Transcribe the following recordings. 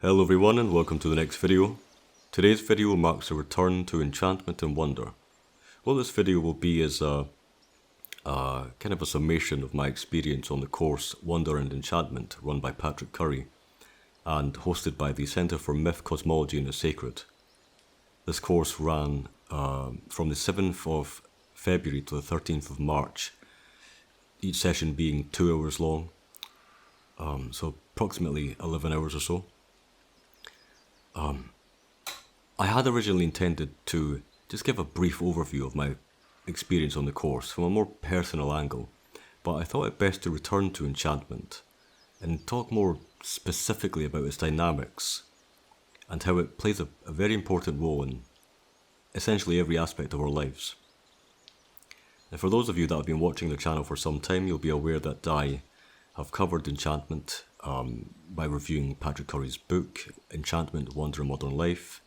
Hello everyone and welcome to the next video. Today's video marks a return to enchantment and wonder. What this video will be is kind of a summation of my experience on the course Wonder and Enchantment run by Patrick Curry and hosted by the Centre for Myth, Cosmology and the Sacred. This course ran from the 7th of February to the 13th of March, each session being 2 hours long, so approximately 11 hours or so. I had originally intended to just give a brief overview of my experience on the course from a more personal angle, but I thought it best to return to enchantment and talk more specifically about its dynamics and how it plays a very important role in essentially every aspect of our lives. And for those of you that have been watching the channel for some time, you'll be aware that I have covered enchantment by reviewing Patrick Curry's book, Enchantment, Wonder and Modern Life.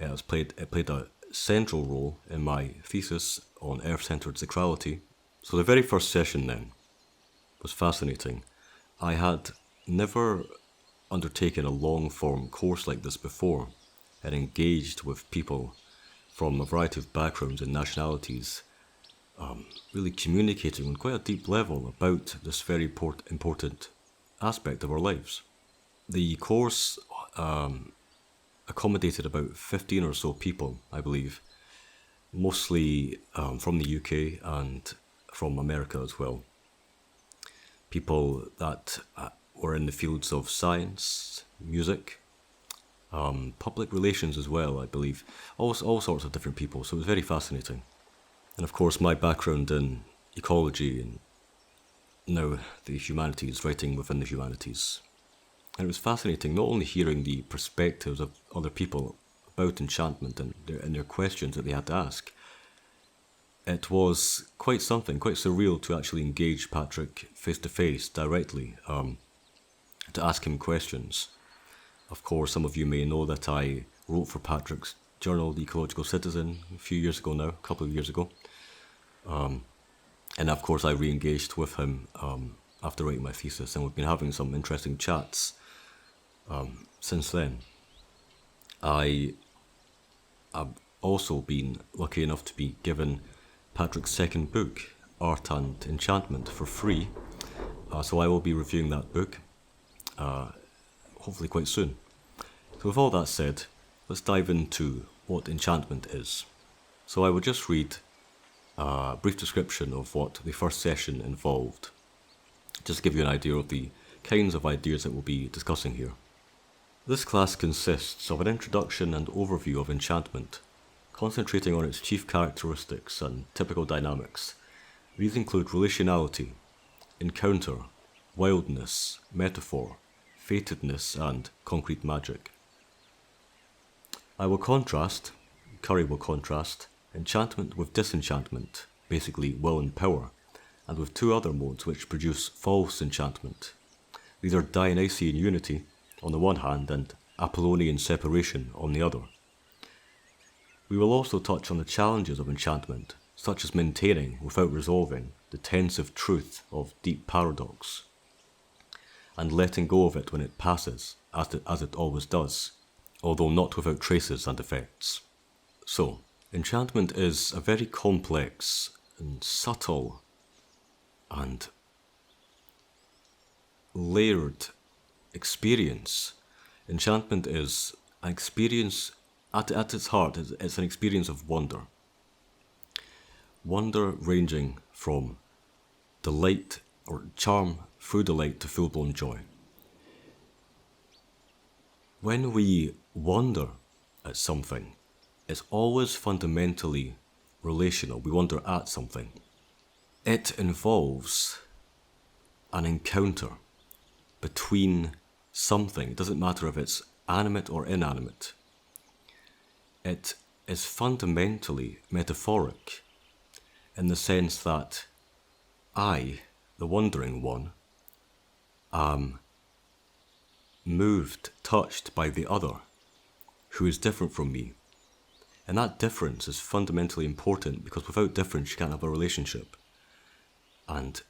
It played a central role in my thesis on Earth-centered sacrality. So the very first session then was fascinating. I had never undertaken a long-form course like this before and engaged with people from a variety of backgrounds and nationalities, really communicating on quite a deep level about this very important aspect of our lives. The course accommodated about 15 or so people, I believe, mostly from the UK and from America as well. People that were in the fields of science, music, public relations as well, I believe, all sorts of different people, so it was very fascinating. And of course my background in ecology and now the humanities, writing within the humanities. And it was fascinating not only hearing the perspectives of other people about enchantment and their questions that they had to ask. It was quite something, quite surreal to actually engage Patrick face to face directly, to ask him questions. Of course, some of you may know that I wrote for Patrick's journal, The Ecological Citizen, a few years ago now, a couple of years ago. And of course I re-engaged with him after writing my thesis, and we've been having some interesting chats since then. I have also been lucky enough to be given Patrick's second book, Art and Enchantment, for free, so I will be reviewing that book hopefully quite soon. So with all that said, let's dive into what enchantment is. So I will just read a brief description of what the first session involved, just to give you an idea of the kinds of ideas that we'll be discussing here. This class consists of an introduction and overview of enchantment, concentrating on its chief characteristics and typical dynamics. These include relationality, encounter, wildness, metaphor, fatedness, and concrete magic. Curry will contrast, enchantment with disenchantment, basically will and power, and with two other modes which produce false enchantment. These are Dionysian unity on the one hand and Apollonian separation on the other. We will also touch on the challenges of enchantment, such as maintaining without resolving the tensive truth of deep paradox, and letting go of it when it passes, as it always does, although not without traces and effects. So, enchantment is a very complex and subtle and layered experience. Enchantment is an experience, at its heart, it's an experience of wonder. Wonder ranging from delight or charm through delight to full-blown joy. When we wonder at something, it's always fundamentally relational. We wonder at something. It involves an encounter between something. It doesn't matter if it's animate or inanimate. It is fundamentally metaphoric in the sense that I, the wondering one, am moved, touched by the other, who is different from me. And that difference is fundamentally important because without difference you can't have a relationship. And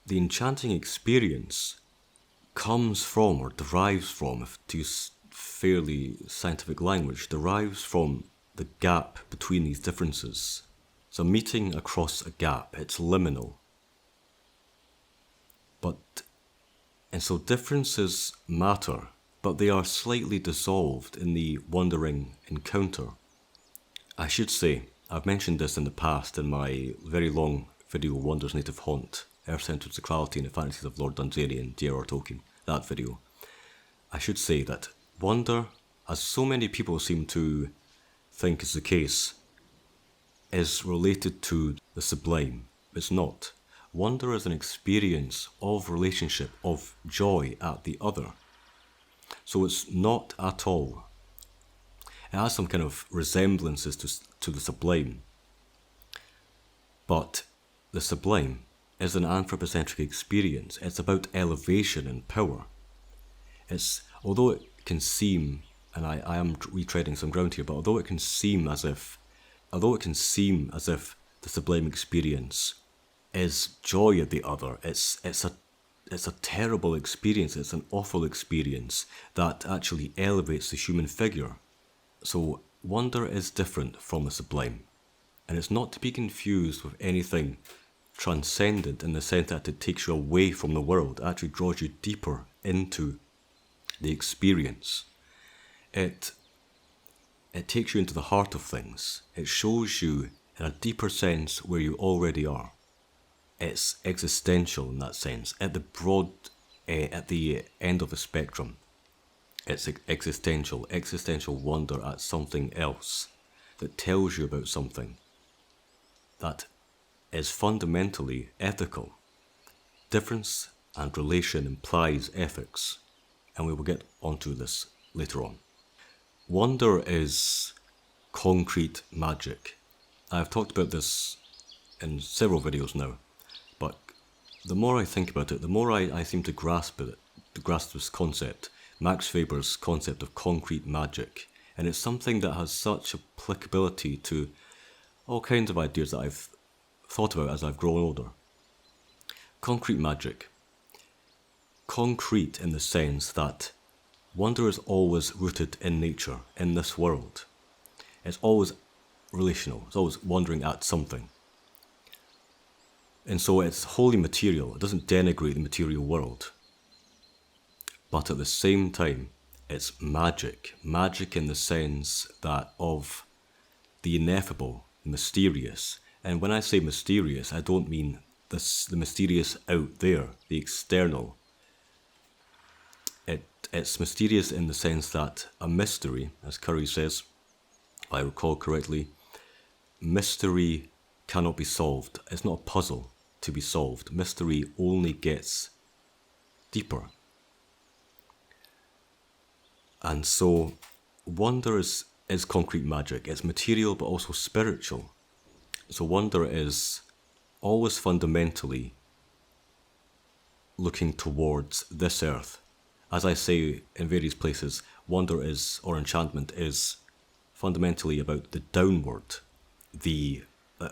the enchanting experience comes from or derives from, to fairly scientific language, derives from the gap between these differences. So meeting across a gap, it's liminal. And so differences matter, but they are slightly dissolved in the wandering encounter. I should say, I've mentioned this in the past in my very long video, Wander's Native Haunt, Earth-Centered Sacrality and the Fantasies of Lord Dundee and J.R.R. Tolkien, that video. I should say that wonder, as so many people seem to think is the case, is related to the sublime. It's not. Wonder is an experience of relationship, of joy at the other. So it's not at all. It has some kind of resemblances to the sublime. But the sublime is an anthropocentric experience. It's about elevation and power. Although it can seem, and I am retreading some ground here, but although it can seem as if the sublime experience is joy at the other, it's a terrible experience, it's an awful experience that actually elevates the human figure. So wonder is different from the sublime, and it's not to be confused with anything transcendent in the sense that it takes you away from the world. It actually draws you deeper into the experience. It takes you into the heart of things. It shows you in a deeper sense where you already are. It's existential in that sense. At the end of the spectrum, it's existential wonder at something else that tells you about something that is fundamentally ethical. Difference and relation implies ethics, and we will get onto this later on. Wonder is concrete magic. I've talked about this in several videos now, but the more I think about it, the more I seem to grasp this concept, Max Weber's concept of concrete magic, and it's something that has such applicability to all kinds of ideas that I've thought about as I've grown older. Concrete magic. Concrete in the sense that wonder is always rooted in nature, in this world. It's always relational, it's always wondering at something. And so it's wholly material, it doesn't denigrate the material world. But at the same time, it's magic in the sense that of the ineffable, mysterious. And when I say mysterious, I don't mean the mysterious out there, the external. It's mysterious in the sense that a mystery, as Curry says, if I recall correctly, mystery cannot be solved. It's not a puzzle to be solved. Mystery only gets deeper. And so wonder is concrete magic. It's material but also spiritual. So wonder is always fundamentally looking towards this earth. As I say in various places, wonder is, or enchantment is, fundamentally about the downward,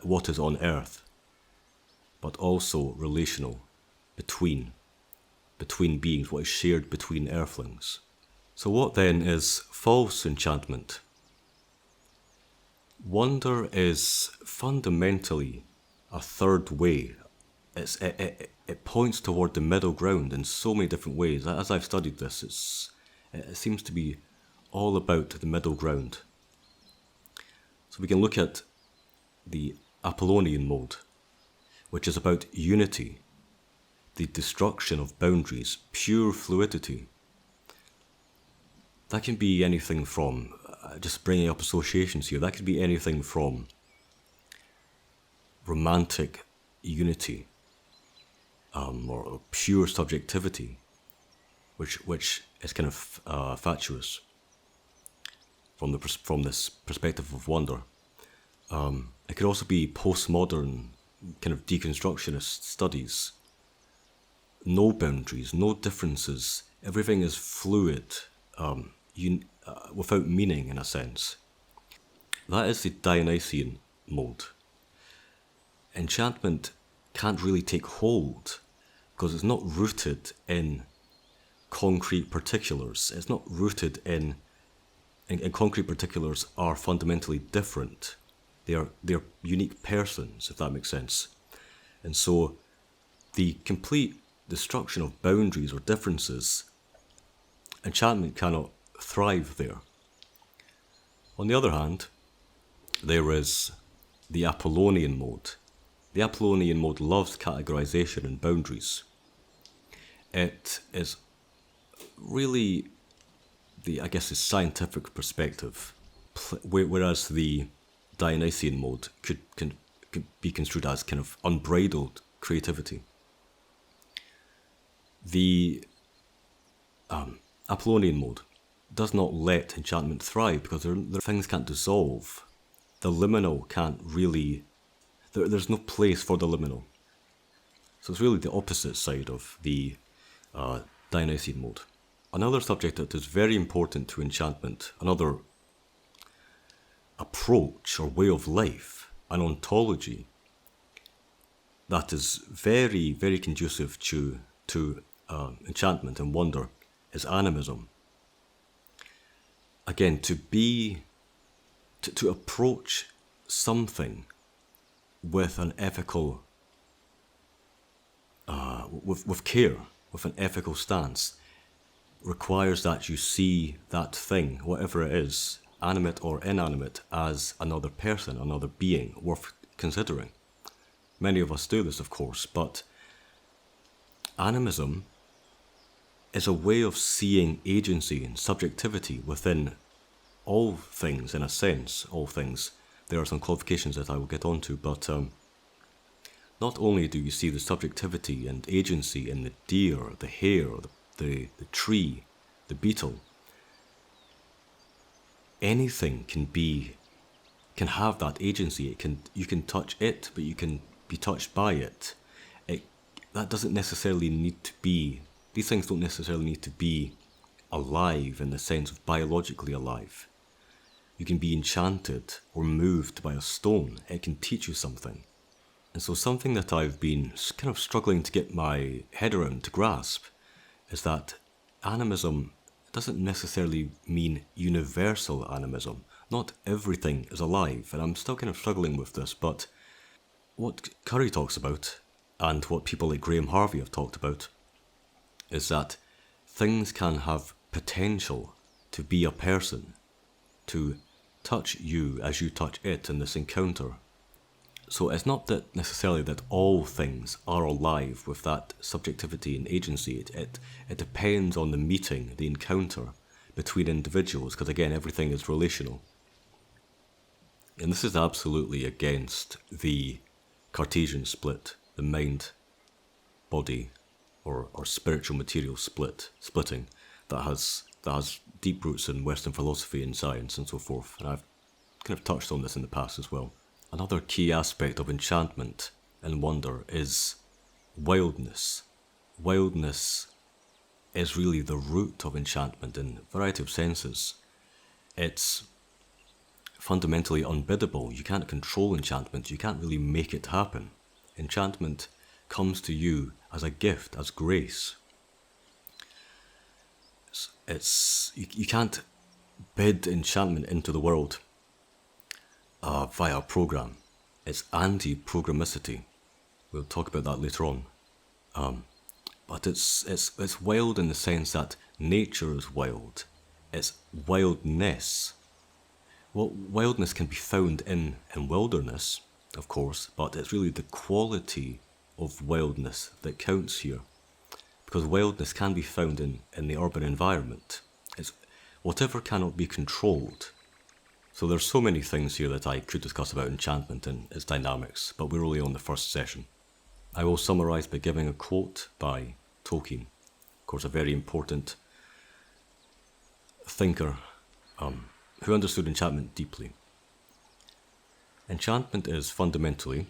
what is on earth, but also relational, between beings, what is shared between earthlings. So what then is false enchantment? Wonder is fundamentally a third way. It points toward the middle ground in so many different ways. As I've studied this, it seems to be all about the middle ground. So we can look at the Apollonian mode, which is about unity, the destruction of boundaries, pure fluidity. That can be anything from, just bringing up associations here, that could be anything from romantic unity, or pure subjectivity, which is kind of fatuous from this perspective of wonder. It could also be postmodern kind of deconstructionist studies. No boundaries, no differences. Everything is fluid, without meaning in a sense. That is the Dionysian mode. Enchantment can't really take hold because it's not rooted in concrete particulars. It's not rooted in and concrete particulars are fundamentally different. They're unique persons, if that makes sense. And so the complete destruction of boundaries or differences, enchantment cannot thrive there. On the other hand, there is the Apollonian mode. The Apollonian mode loves categorization and boundaries. It is really the scientific perspective, whereas the Dionysian mode could be construed as kind of unbridled creativity. The Apollonian mode does not let enchantment thrive because things can't dissolve. The liminal can't really... There's no place for the liminal. So it's really the opposite side of the Dionysian mode. Another subject that is very important to enchantment, another approach or way of life, an ontology that is very, very conducive to enchantment and wonder, is animism. Again, to approach something with an ethical, with care, with an ethical stance, requires that you see that thing, whatever it is, animate or inanimate, as another person, another being worth considering. Many of us do this, of course, but animism is a way of seeing agency and subjectivity within all things, in a sense, all things. There are some qualifications that I will get onto, but not only do you see the subjectivity and agency in the deer, the hare, the tree, the beetle, anything can have that agency. You can touch it, but you can be touched by it. That doesn't necessarily need to be... These things don't necessarily need to be alive in the sense of biologically alive. You can be enchanted or moved by a stone. It can teach you something. And so something that I've been kind of struggling to get my head around, to grasp, is that animism doesn't necessarily mean universal animism. Not everything is alive, and I'm still kind of struggling with this, but what Curry talks about, and what people like Graham Harvey have talked about, is that things can have potential to be a person, to touch you as you touch it in this encounter. So it's not that necessarily that all things are alive with that subjectivity and agency. It depends on the meeting, the encounter between individuals, because again, everything is relational. And this is absolutely against the Cartesian split, the mind, body, or spiritual material splitting that has deep roots in Western philosophy and science and so forth. And I've kind of touched on this in the past as well. Another key aspect of enchantment and wonder is wildness. Wildness is really the root of enchantment in a variety of senses. It's fundamentally unbiddable. You can't control enchantment. You can't really make it happen. Enchantment comes to you as a gift, as grace. You can't bid enchantment into the world via a program. It's anti-programmicity. We'll talk about that later on. But it's wild in the sense that nature is wild. It's wildness. Well, wildness can be found in wilderness, of course, but it's really the quality of wildness that counts here. Because wildness can be found in the urban environment. It's whatever cannot be controlled. So there's so many things here that I could discuss about enchantment and its dynamics, but we're only on the first session. I will summarise by giving a quote by Tolkien, of course a very important thinker who understood enchantment deeply. Enchantment is fundamentally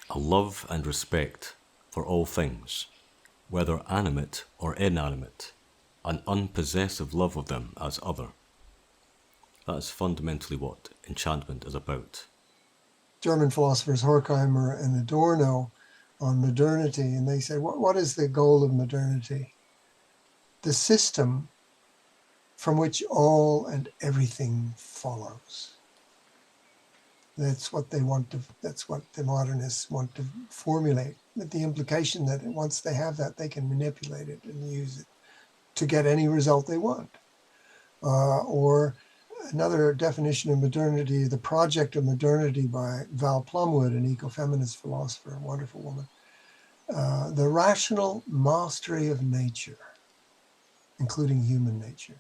a love and respect for all things, whether animate or inanimate, an unpossessive love of them as other. That is fundamentally what enchantment is about. German philosophers Horkheimer and Adorno on modernity, and they said, what is the goal of modernity? The system from which all and everything follows. That's what they want to, that's what the modernists want to formulate, with the implication that once they have that, they can manipulate it and use it to get any result they want. Or another definition of modernity, The Project of Modernity by Val Plumwood, an ecofeminist philosopher, a wonderful woman. The rational mastery of nature, including human nature.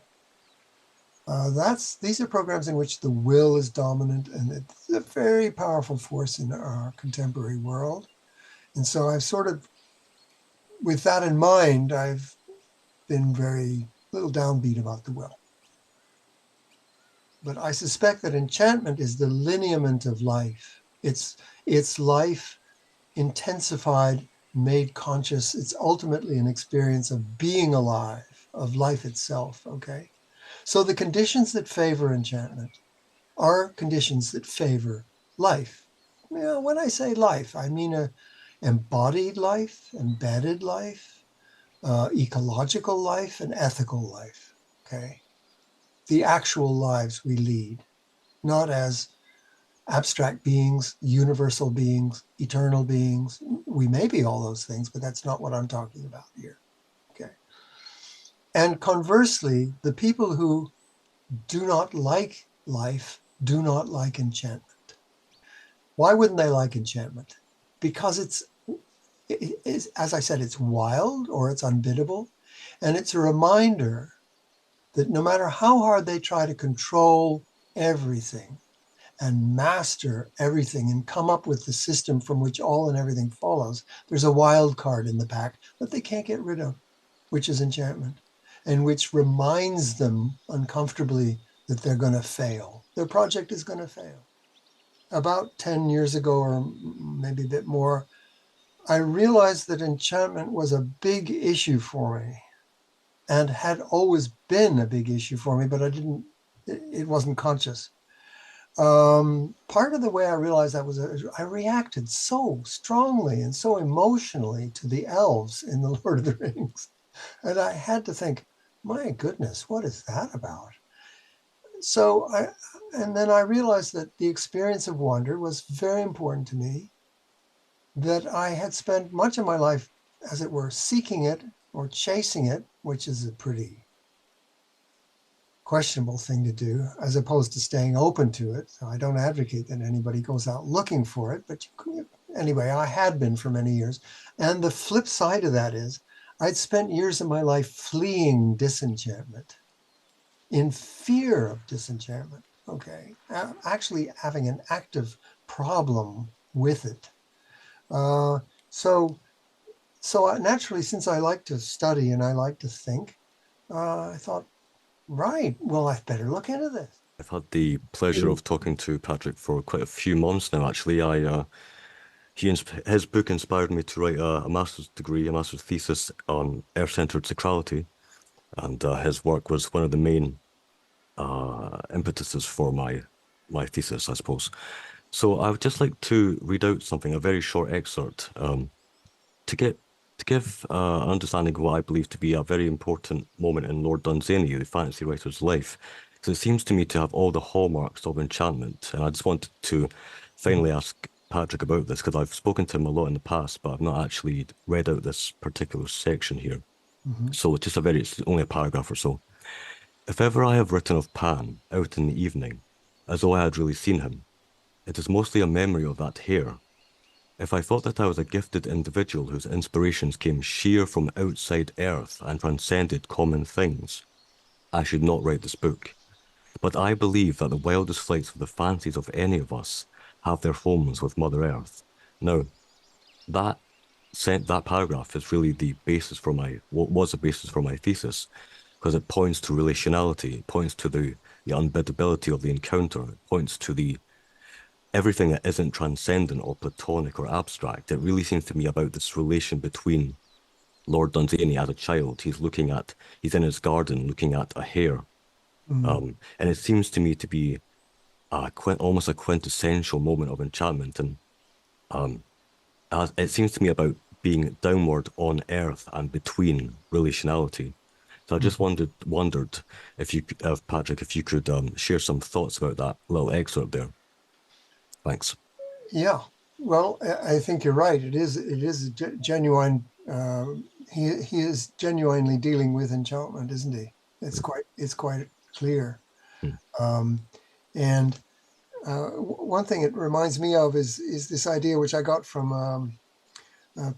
These are programs in which the will is dominant, and it's a very powerful force in our contemporary world. And so I've sort of, with that in mind, I've been very little downbeat about the will. But I suspect that enchantment is the lineament of life. It's life intensified, made conscious. It's ultimately an experience of being alive, of life itself, okay? So the conditions that favor enchantment are conditions that favor life. You know, when I say life, I mean a embodied life, embedded life, ecological life, and ethical life, okay? The actual lives we lead, not as abstract beings, universal beings, eternal beings. We may be all those things, but that's not what I'm talking about here, okay? And conversely, the people who do not like life do not like enchantment. Why wouldn't they like enchantment? Because it's, as I said, it's wild or it's unbiddable. And it's a reminder that no matter how hard they try to control everything and master everything and come up with the system from which all and everything follows, there's a wild card in the pack that they can't get rid of, which is enchantment, and which reminds them uncomfortably that they're going to fail. Their project is going to fail. About 10 years ago, or maybe a bit more, I realized that enchantment was a big issue for me and had always been a big issue for me, but it wasn't conscious. Part of the way I realized that was I reacted so strongly and so emotionally to the elves in The Lord of the Rings. And I had to think, my goodness, what is that about? And then I realized that the experience of wonder was very important to me, that I had spent much of my life, as it were, seeking it or chasing it, which is a pretty questionable thing to do, as opposed to staying open to it. So I don't advocate that anybody goes out looking for it, but anyway, I had been for many years. And the flip side of that is I'd spent years of my life fleeing disenchantment, in fear of disenchantment, okay? Actually having an active problem with it. So naturally, since I like to study and I like to think, I thought, right, well, I better look into this. I've had the pleasure of talking to Patrick for quite a few months now, actually. His book inspired me to write a master's degree, a master's thesis on Earth-centered sacrality, and his work was one of the main impetuses for my thesis, I suppose. So I would just like to read out something, a very short excerpt, to give an understanding of what I believe to be a very important moment in Lord Dunsany, the fantasy writer's life. So it seems to me to have all the hallmarks of enchantment. And I just wanted to finally ask Patrick about this, because I've spoken to him a lot in the past, but I've not actually read out this particular section here. So it's only a paragraph or so. If ever I have written of Pan out in the evening, as though I had really seen him, it is mostly a memory of that hair. If I thought that I was a gifted individual whose inspirations came sheer from outside earth and transcended common things, I should not write this book. But I believe that the wildest flights of the fancies of any of us have their homes with Mother Earth. Now, that that paragraph is really the basis for what was the basis for my thesis, because it points to relationality, it points to the unbiddability of the encounter, it points to everything that isn't transcendent or platonic or abstract. It really seems to me about this relation between Lord Dunsany as a child. He's in his garden looking at a hare. And it seems to me to be almost a quintessential moment of enchantment. And it seems to me about being downward on earth and between relationality. So I just wondered if you, Patrick, if you could share some thoughts about that little excerpt there. Thanks. Yeah. Well, I think you're right. It is a genuine. He is genuinely dealing with enchantment, isn't he? It's quite clear. Mm, Um, and one thing it reminds me of is this idea which I got from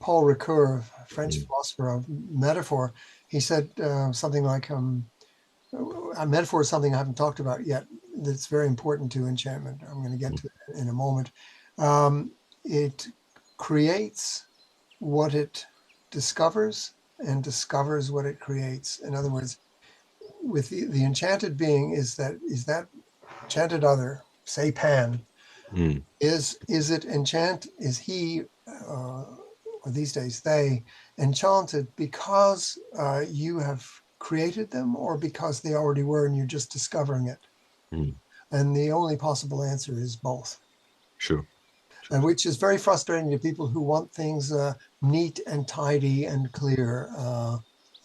Paul Ricoeur, a French mm, philosopher of metaphor. He said something like, a metaphor is something I haven't talked about yet that's very important to enchantment. I'm going to get mm, to it in a moment. It creates what it discovers and discovers what it creates. In other words, with the enchanted being is that enchanted other, say Pan, mm, is it enchant? Is he, or these days they, enchanted because you have created them, or because they already were and you're just discovering it? mm. And the only possible answer is both, Sure. and which is very frustrating to people who want things neat and tidy and clear.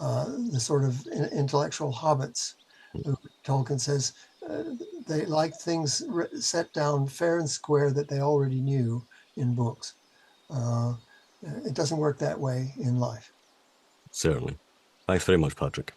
The sort of intellectual hobbits, Mm, who Tolkien says uh, they like things set down fair and square that they already knew in books. Uh, it doesn't work that way in life. certainly. Thanks very much, Patrick.